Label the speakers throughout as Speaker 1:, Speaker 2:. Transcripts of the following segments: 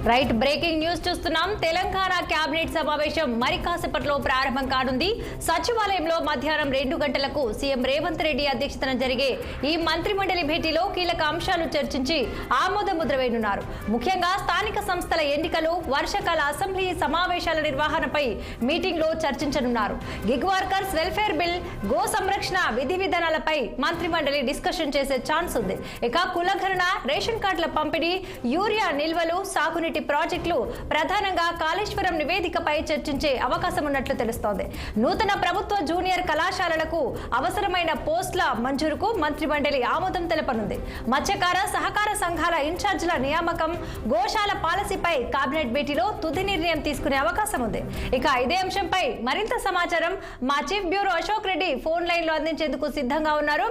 Speaker 1: Right breaking news చూస్తున్నాం. Telangana cabinet సమావేశం మరి కాసేపట్లో ప్రారంభం కానుంది. సచివాలయంలో మధ్యాహ్నం 2 గంటలకు సీఎం రేవంత్ రెడ్డి అధ్యక్షతన జరిగే ఈ మంత్రిమండలి భేటీలో కీలక అంశాలు చర్చించి ఆమోద ముద్ర వేయనున్నారు. ముఖ్యంగా స్థానిక సంస్థల ఎన్నికలు, వర్షాకాల అసెంబ్లీ సమావేశాల నిర్వహణపై మీటింగ్ లో చర్చించనున్నారు. Gig workers welfare bill, go సంరక్షణ విధి విధానాలపై మంత్రిమండలి డిస్కషన్ చేసే ఛాన్స్ ఉంది. ఇక కులగణన, రేషన్ కార్డుల పంపిణీ, యూరియా నిల్వలు, సాగునీటి ప్రాజెక్టులు, ప్రధానంగా కాళేశ్వరం నివేదికపై చర్చించే అవకాశం ఉన్నట్లు తెలుస్తోంది. నూతన ప్రభుత్వ జూనియర్ కళాశాలలకు అవసరమైన పోస్టుల మంజూరుకు మంత్రిమండలి ఆమోదం తెలపనుంది. మత్స్యకార సహకార సంఘాల ఇన్ఛార్జీల నియామకం, గోశాల పాలసీపై కేబినెట్ భేటీలో తుది నిర్ణయం తీసుకునే అవకాశం ఉంది. ఇక ఇదే అంశంపై మరింత సమాచారం మా chief bureau Ashok Reddy phone line లో అందించేందుకు సిద్ధంగా ఉన్నారు.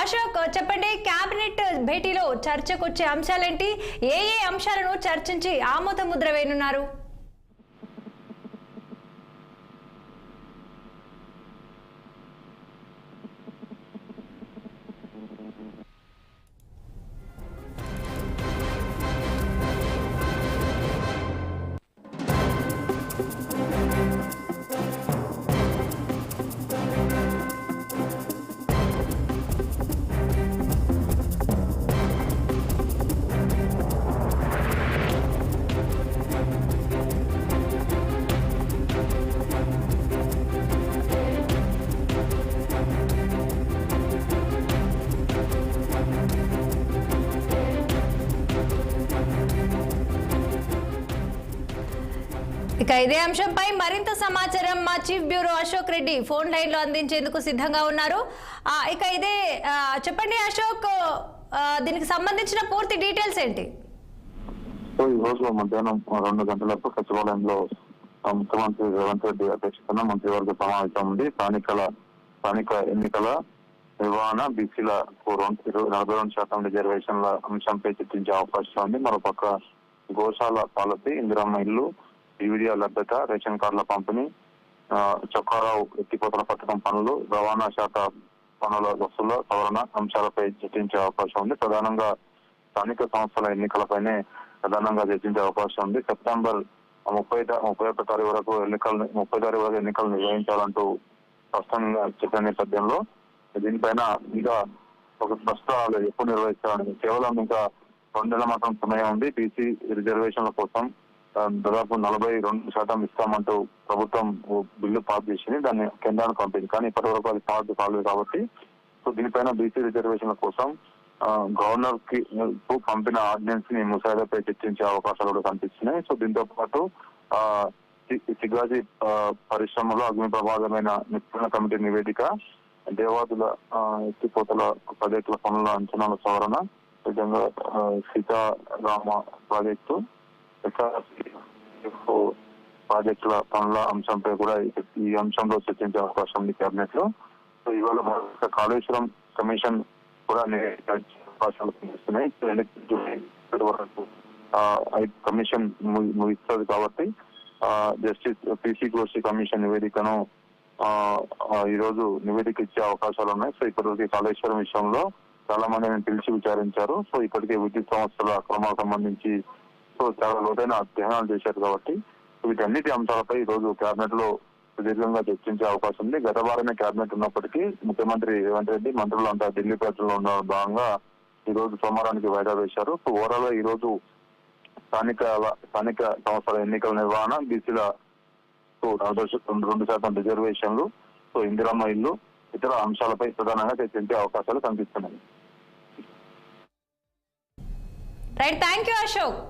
Speaker 1: అశోక్, చెప్పండి, కేబినెట్ భేటీలో చర్చకొచ్చే అంశాలేంటి? ఏ అంశాలను చర్చించి ఆమోద ముద్ర వేయనున్నారు? ఇక ఇదే అంశంపై మరింత సమాచారం మా chief bureau Ashok Reddy phone line లో అందించేందుకు సిద్ధంగా ఉన్నారు. ఇక ఇదే చెప్పండి అశోక్, దీనికి సంబంధించిన పూర్తి డీటెయిల్స్ ఏంటి?
Speaker 2: ఈ రోజు మధ్యాహ్నం 2 గంటలకు సచివాలయంలో ముఖ్యమంత్రి రేవంత్ రెడ్డి అధ్యక్షతన మంత్రివర్గ సమావేశం ఉంది. స్థానిక ఎన్నికల నిర్వహణ, బీసీల 42% రిజర్వేషన్ల అంశంపై చర్చించే అవకాశం ఉంది. మరోపక్క గోశాల పాలసీ, ఇందిరమ్మ ఇల్లు, యూరియా లభ్యత, రేషన్ కార్డుల పంపిణీ, చొక్కారావు ఎత్తిపోతల పథకం పనులు, రవాణా శాఖ పనుల వసూల సవరణ అంశాలపై చర్చించే అవకాశం ఉంది. ప్రధానంగా స్థానిక సంస్థల ఎన్నికలపైనే ప్రధానంగా చర్చించే అవకాశం ఉంది. సెప్టెంబర్ 31 తారీఖు వరకు ఎన్నికలు నిర్వహించాలంటూ స్పష్టంగా చెప్పిన నేపథ్యంలో దీనిపైన ఇంకా ఒక స్పష్టాలు ఎప్పుడు నిర్వహించాలని, కేవలం ఇంకా 2 నెలల మాత్రం సమయం ఉంది. బీసీ రిజర్వేషన్ల కోసం దాదాపు 42% ఇస్తామంటూ ప్రభుత్వం బిల్లు పాస్ చేసింది. దాన్ని కేంద్రానికి పంపింది. కానీ ఇప్పటి వరకు అది పాస్ కాలేదు కాబట్టి దీనిపైన బీసీ రిజర్వేషన్ల కోసం గవర్నర్ కి పంపిన ఆర్డినెన్స్ ని ముసాయిదాపై చర్చించే అవకాశాలు కూడా కనిపిస్తున్నాయి. సో దీంతో పాటు సిగాజీ పరిశ్రమలో అగ్ని ప్రమాదమైన నిపుణుల కమిటీ నివేదిక, దేవాదుల ఎత్తిపోతల ప్రాజెక్టుల పనుల అంచనాల సవరణ, విధంగా సీతారామ ప్రాజెక్టు, ప్రాజెక్టుల పనుల అంశంపై కూడా ఈ అంశంలో చర్చించే అవకాశం ఉంది కేబినెట్ లో. సో ఇవాళ కాళేశ్వరం కమిషన్ కూడా అవకాశాలు కనిపిస్తున్నాయి. కమిషన్ ముగిస్తుంది కాబట్టి జస్టిస్ పిసి ఘోషి కమిషన్ నివేదికను ఈ రోజు నివేదిక ఇచ్చే అవకాశాలు ఉన్నాయి. సో ఇప్పటివరకు కాళేశ్వరం విషయంలో చాలా మందిని పిలిచి విచారించారు. సో ఇప్పటికే విద్యుత్ సంస్థల అక్రమాలకు సంబంధించి చాలా లోతైన అధ్యయనాలు చేశారు కాబట్టి వీటన్నిటి అంశాలపై ఈ రోజు కేబినెట్ లో సుదీర్ఘంగా చర్చించే అవకాశం ఉంది. గత వారమే కేబినెట్ ఉన్నప్పటికీ ముఖ్యమంత్రి రేవంత్ రెడ్డి మంత్రులు అంతా ఢిల్లీ పర్యటనలో ఉన్న భాగంగా ఈ రోజు సోమవారానికి వాయిదా వేశారు. సో ఓవరాల్ గా ఈ రోజు స్థానిక సంస్థల ఎన్నికల నిర్వహణ, బీసీల 42% రిజర్వేషన్లు, సో ఇందిరమ్మ ఇల్లు, ఇతర అంశాలపై ప్రధానంగా చర్చించే అవకాశాలు కనిపిస్తున్నాయి.
Speaker 1: Right, thank you Ashok.